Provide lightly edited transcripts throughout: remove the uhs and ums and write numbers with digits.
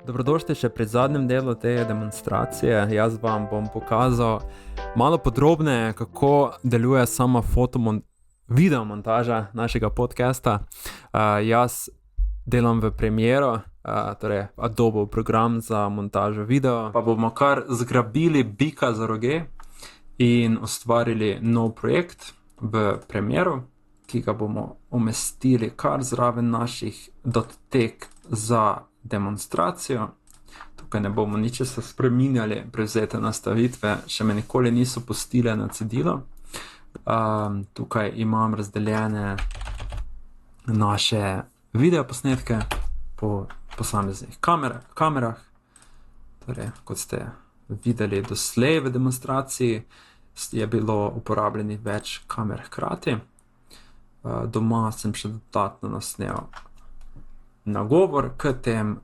Dobrodošli še pri zadnjem delu te demonstracije. Jaz vam bom pokazal malo podrobneje, kako deluje sama videomontaža našega podcasta. Jaz delam v Premiero, torej Adobe program za montažo videa. Pa bomo kar zgrabili bika za roge in ustvarili nov projekt v Premieru, ki ga bomo umestili kar zraven naših datotek za demonstracijo. Tukaj ne bomo ničesar spreminjali, prevzete nastavitve še me nikoli niso pustile na cedilo. Tukaj imam razdeljene naše videoposnetke po posameznih kamerah. Torej, kot ste videli doslej v demonstraciji, je bilo uporabljenih več kamer hkrati. Doma sem še dodatno nasnel nagovor k tem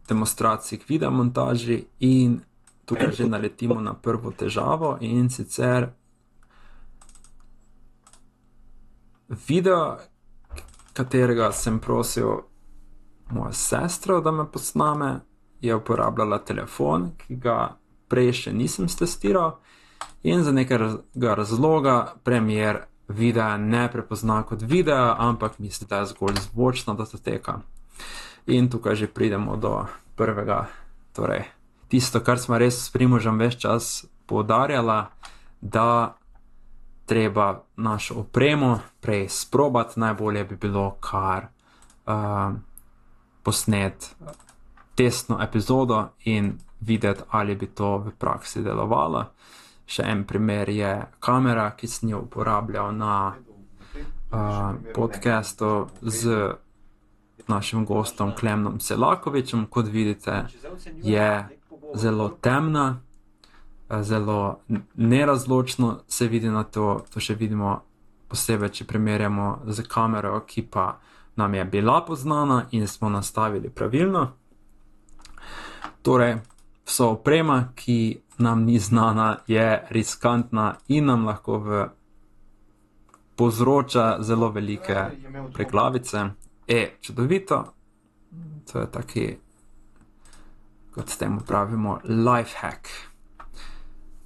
demonstraciji k videomontaži in tukaj že naletimo na prvo težavo, in sicer video, katerega sem prosil mojo sestro, da me posname, je uporabljala telefon, ki ga prej še nisem stestiral, in za nekega razloga Premiere videa ne prepozna kot videa, ampak misli, da je zgolj zvočna datoteka. In tukaj že pridemo do prvega, torej tisto, kar smo res s Primožem ves čas poudarjala, da treba našo opremo prej sprobati. Najbolje bi bilo kar posnet testno epizodo in videti, ali bi to v praksi delovalo. Še en primer je kamera, ki sem jo uporabljal na podcastu z našim gostom Klemnom Selakovičem. Kot vidite, je zelo temna, zelo nerazločno se vidi na to. To še vidimo posebej, če primerjamo z kamero, ki pa nam je bila poznana in smo nastavili pravilno. Torej, vsa oprema, ki nam ni znana, je riskantna in nam lahko povzroča zelo velike preglavice. Čudovito. To je taki, kot temu pravimo, life hack.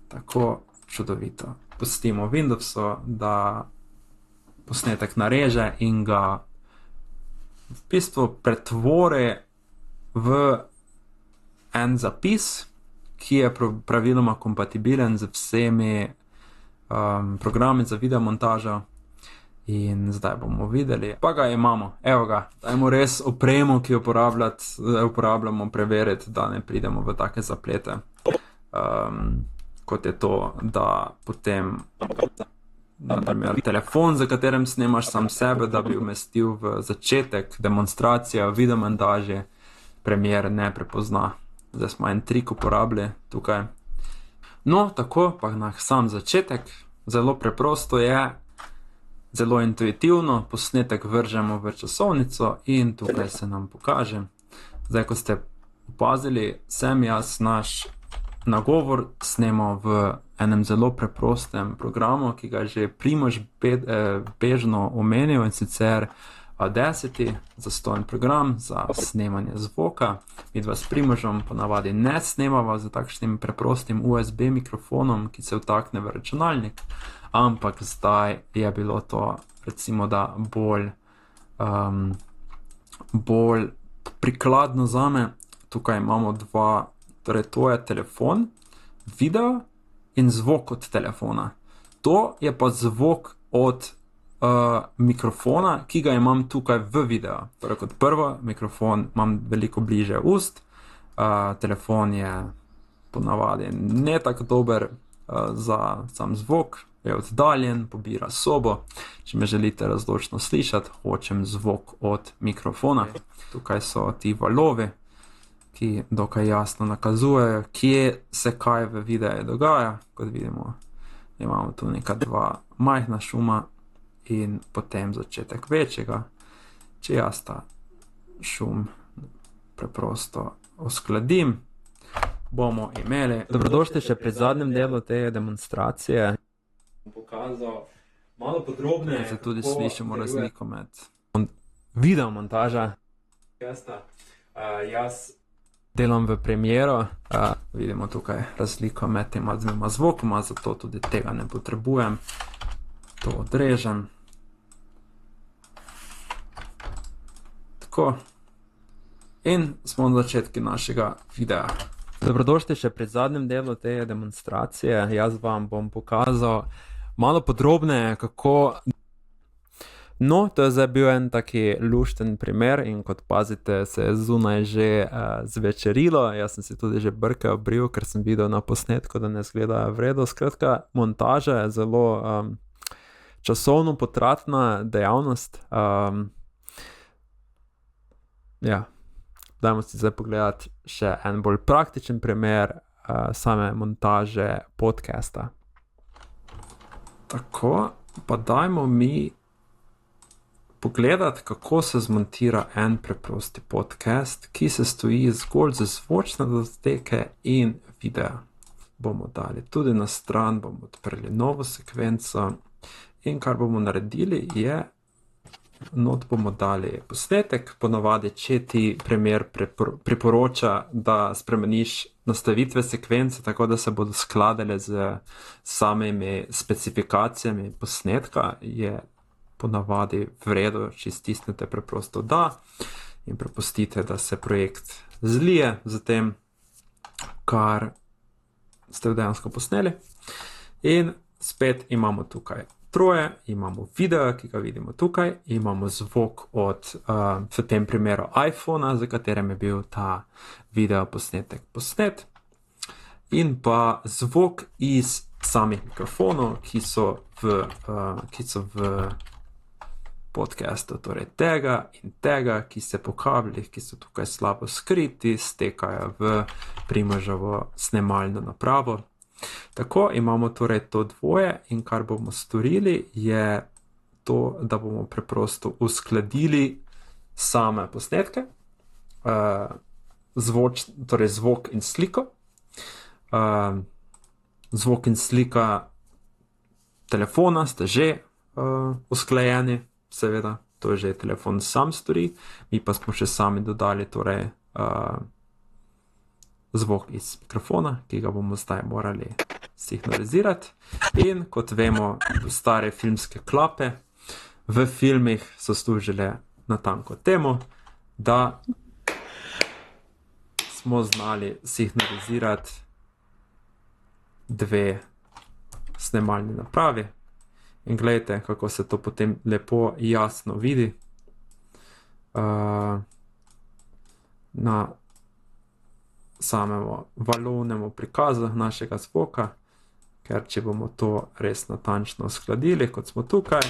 Tako čudovito. Pustimo Windowsu, da posnetek nareže in ga v bistvu pretvori v en zapis, ki je praviloma kompatibilen z vsemi programi za videomontažo. In zdaj bomo videli. Pa ga imamo, evo ga. Dajmo res opremo, ki jo uporabljamo, preveriti, da ne pridemo v take zaplete. Kot je to, da potem na primer telefon, za katerem snemaš sam sebe, da bi umestil v začetek demonstracije v videomontaži, Premiere ne prepozna. Zdaj smo en trik uporabili tukaj. No, tako pa na sam začetek. Zelo preprosto je, zelo intuitivno. Posnetek vržemo v časovnico in tukaj se nam pokaže. Zdaj, ko ste opazili, sem jaz naš nagovor snemal v enem zelo preprostem programu, ki ga je že Primož bežno omenil, in sicer Audacity, zastonj program za snemanje zvoka. Midva s Primožem ponavadi ne snemava z takšnim preprostim USB mikrofonom, ki se vtakne v računalnik, ampak zdaj je bilo to, recimo, da bolj prikladno zame. Tukaj imamo dva, torej to je telefon, video in zvok od telefona. To je pa zvok od mikrofona, ki ga imam tukaj v videu. Torej, kot prvo, mikrofon imam veliko bliže ust, telefon je ponavadi ne tako dober za sam zvok, je oddaljen, pobira sobo. Če me želite razločno slišati, hočem zvok od mikrofona. Tukaj so ti valovi, ki dokaj jasno nakazujejo, kje se kaj v videu dogaja. Kot vidimo, imamo tu neka dva majhna šuma in potem začetek večjega. Če jaz ta šum preprosto uskladim, bomo imeli. Dobrodošli še pri zadnjem delu te demonstracije. Pokazal malo podrobneje, se tudi slišimo razliko med videomontaža. Jaz delam v Premiero. Vidimo tukaj razliko med tema dvema zvokoma, zato tudi tega ne potrebujem. To odrežem. Tako. In smo na začetku našega videa. Dobrodošli še pri zadnjem delu te demonstracije. Jaz vam bom pokazal malo podrobneje, kako... No, to je zdaj bil en taki lušten primer in kot pazite, se je zunaj že zvečerilo. Jaz sem si tudi že brke obril, ker sem videl na posnetku, da ne izgleda v redu. Skratka, montaža je zelo časovno potratna dejavnost. Dajmo si zdaj pogledati še en bolj praktičen primer same montaže podcasta. Tako, pa dajmo mi pogledati, kako se zmontira en preprosti podcast, ki se stoji zgolj za zvočne datoteke in videa. Bomo dali tudi na stran, bomo odprli novo sekvenco in kar bomo naredili je, not bomo dali posnetek, ponavadi, če ti Premiere priporoča, da spremeniš nastavitve sekvence, tako da se bodo skladale z samimi specifikacijami posnetka, je ponavadi v redu, če stisnete preprosto da in prepustite, da se projekt zlije z tem, kar ste dejansko posneli. In spet imamo tukaj troje, imamo video, ki ga vidimo tukaj, imamo zvok od, v tem primeru iPhona, za katerem je bil ta video posnetek posnet, in pa zvok iz samih mikrofonov, ki so v podcastu, torej tega in tega, ki se po kablih, ki so tukaj slabo skriti, stekajo v Primoževo snemalno napravo. Tako, imamo torej to dvoje in kar bomo storili je to, da bomo preprosto uskladili same posnetke, torej zvok in sliko. Zvok in slika telefona sta že usklajeni, seveda, to je že telefon sam stori, mi pa smo še sami dodali torej zvok iz mikrofona, ki ga bomo zdaj morali sinhronizirati. In kot vemo, stare filmske klape v filmih so služile natanko temu, da smo znali sinhronizirati dve snemalni napravi. In gledajte, kako se to potem lepo jasno vidi na samemu valovnemu prikazu našega zvoka, ker če bomo to res natančno skladili, kot smo tukaj,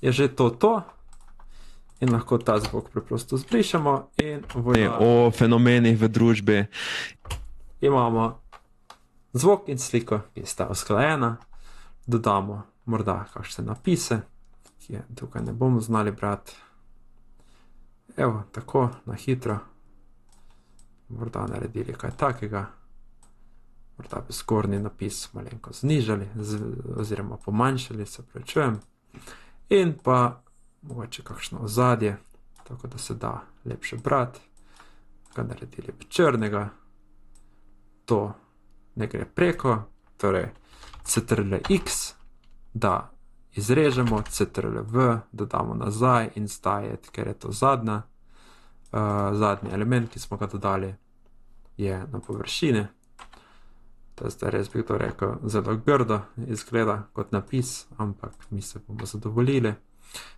je že to in lahko ta zvok preprosto zbrišemo in o fenomenih v družbi imamo zvok in sliko, ki sta usklajena, dodamo morda kakšne napise, ki tukaj ne bomo znali brati. Evo, tako, na hitro. Morda naredili kaj takega, morda bi zgornji napis malenko znižali, oziroma pomanjšali, se prečujem, in pa mogoče kakšno ozadje, tako da se da lepše brati, ga naredili bi črnega, to ne gre preko, torej Ctrl-X, da izrežemo, Ctrl-V, da damo nazaj in zdaj, ker je to zadnji element, ki smo ga dodali, je na površini. To je zdaj res bi to rekel, zelo grdo izgleda kot napis, ampak mi se bomo zadovoljili.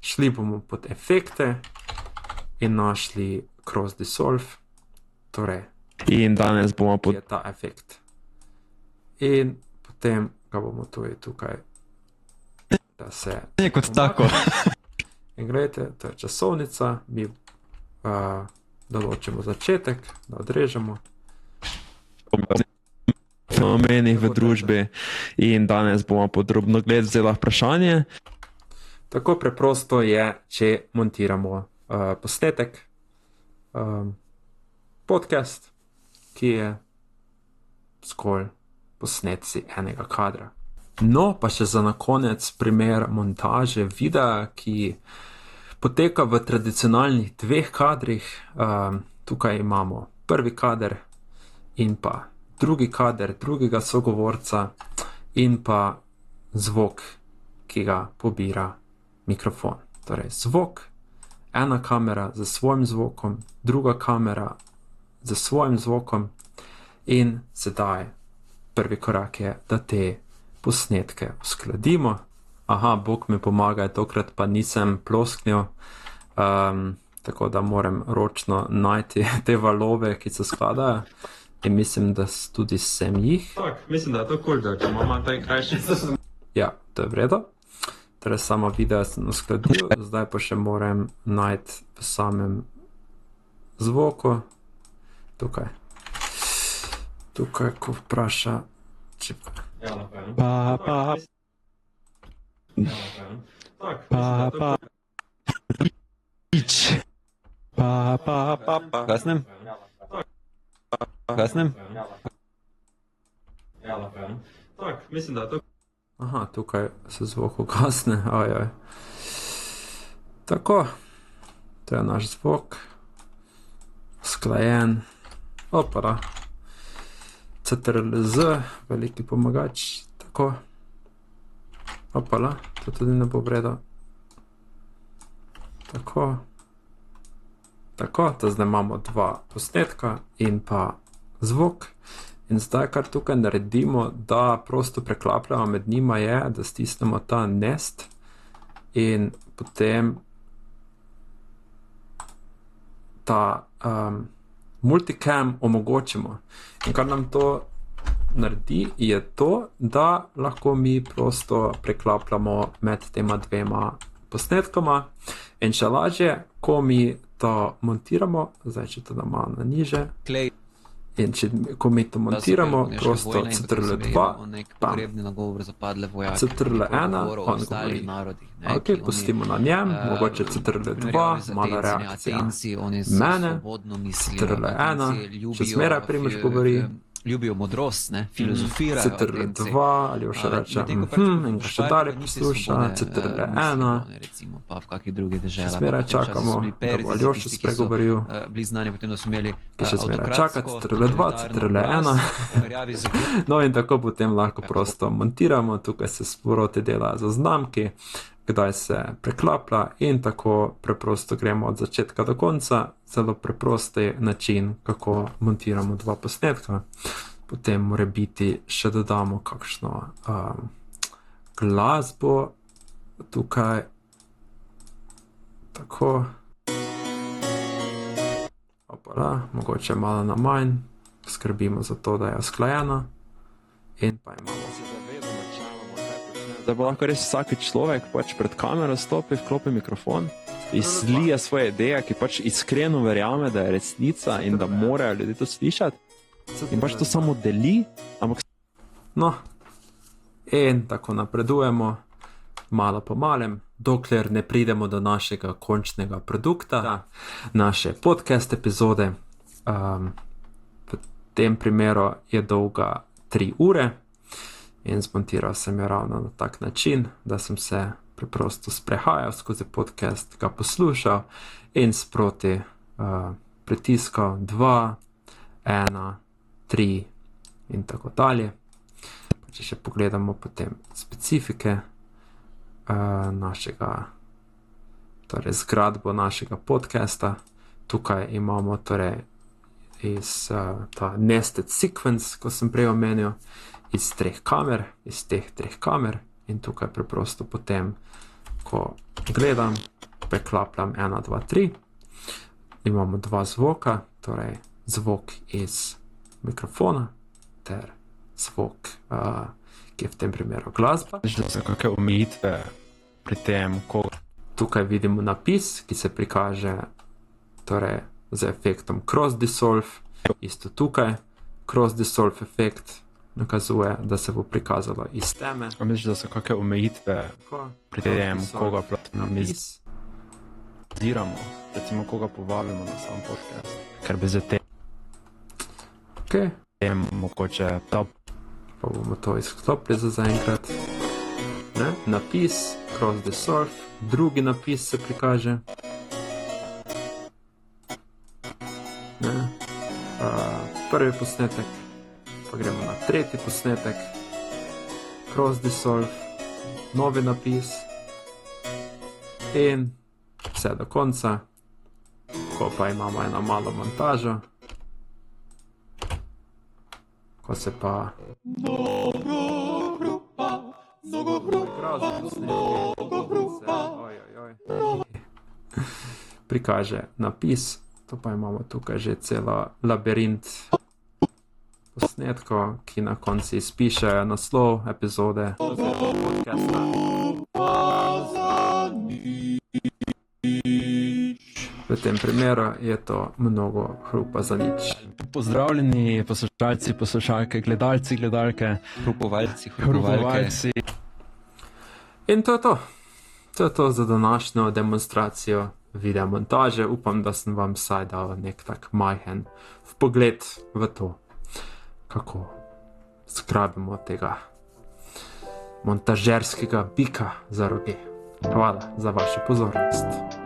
Šli bomo pod efekte in našli Cross Dissolve, torej in danes bomo pod ta efekt. In potem ga bomo tudi tukaj, da se kot tako. In gledajte, to je časovnica, mi določimo začetek, da odrežemo. Fenomenih v družbi in danes bomo podrobno gledali vprašanje. Tako preprosto je, če montiramo posnetek, podcast, ki je zgolj posnetci enega kadra. No, pa še za na konec primer montaže videa, ki poteka v tradicionalnih dveh kadrih, tukaj imamo prvi kader in pa drugi kader drugega sogovorca in pa zvok, ki ga pobira mikrofon. Torej zvok, ena kamera z svojim zvokom, druga kamera z svojim zvokom in sedaj prvi korak je, da te posnetke uskladimo. Aha, Bog mi pomaga, tokrat pa nisem plosknil, tako da moram ročno najti te valove, ki se skladajo. In mislim, da tudi sem jih. Tak, mislim, da je to cool, da če imamo taj krajši. Ja, to je v redu. Torej, samo video sem uskladil, zdaj pa še moram najti v samem zvoku. Tukaj, ko vpraša, če pa... Kasnem? Kasnem? Tak, mislim, da je to... Aha, tukaj se zvok ugasne, ajaj. Tako, to je naš zvok, sklajen, opala, CTRL-Z, veliki pomagač, tako, opala, to tudi ne bo vredo, tako, to zdaj imamo dva posnetka in pa zvok. In zdaj, kar tukaj naredimo, da prosto preklapljamo med njima je, da stisnemo ta nest in potem ta multicam omogočimo. In kar nam to naredi, je to, da lahko mi prosto preklapljamo med tema dvema posnetkoma. In še lažje, ko mi to montiramo, zdaj če to da malo na niže, in ko mi to montiramo, prosto CTRL-2, CTRL-1, on govori. Ok, pustimo na njem, mogoče CTRL-2, mala reakcija mene, CTRL-1, še zmeraj Primož govori. Ljubijo modrost, filozofirajo. CTRL-2, ali jo še reče, in ga še dalje posluša, CTRL-1, pa v kakih drugih deželah. še zmeraj čakamo, da bo Aljoša spregovoril, bili znani potem, da so imeli ki še zmeraj čaka, CTRL-2, CTRL-1, no in tako potem lahko prosto montiramo, tukaj se sproti delajo zaznamki, kdaj se preklaplja in tako preprosto gremo od začetka do konca, zelo preprosti način, kako montiramo dva posnetka. Potem mora biti še dodamo kakšno glasbo tukaj, tako, opala, mogoče malo na manj, skrbimo za to, da je usklajena in pa imamo. Da bo lahko res vsak človek pač pred kamero stopi, vklopi mikrofon, izlije svoje ideje, ki pač iskreno verjame, da je resnica in da morajo ljudje to slišati in pač to samo deli, ampak... No, in tako napredujemo, malo po malem, dokler ne pridemo do našega končnega produkta, naše podcast epizode. V tem primeru je dolga 3 ure. In zmontiral sem jo ravno na tak način, da sem se preprosto sprehajal skozi podcast, ga poslušal in sproti pritiskal 2, 1, 3 in tako dalje. Če še pogledamo potem specifike našega, torej zgradbo našega podcasta, tukaj imamo torej iz ta nested sequence, ko sem prej omenil, iz teh 3 kamer in tukaj preprosto potem, ko gledam, preklapljam 1, 2, 3, imamo dva zvoka, torej zvok iz mikrofona ter zvok, ki je v tem primeru glasba. So kakšne omejitve pri tem, ko... Tukaj vidimo napis, ki se prikaže torej z efektom cross dissolve, isto tukaj, cross dissolve efekt nakazuje, da se bo prikazalo iz teme. Misliš, da so kakšne omejitve pri tem, koga izdiramo, recimo koga povabimo na sam podcast, ker bi za tem mogoče ta... Pa bomo to izklopili za zaenkrat. Napis, cross dissolve, drugi napis se prikaže. Ne? Prvi posnetek, pa gremo na tretji posnetek, cross dissolve, novi napis in vse do konca, ko pa imamo eno malo montažo, ko se pa prikaže napis. To pa imamo tukaj že celo labirint posnetkov, ki na konci izpišejo naslov epizode podcasta. V tem primeru je to mnogo hrupa za nič. Pozdravljeni poslušalci, poslušalke, gledalci, gledalke, Hrupovalci, hrupovalci. In to je to. To je to za današnjo demonstracijo video montaže. Upam, da sem vam vsaj dal nek tak majhen vpogled v to, kako skrabimo tega montažerskega bika za roge. Hvala za vašo pozornost.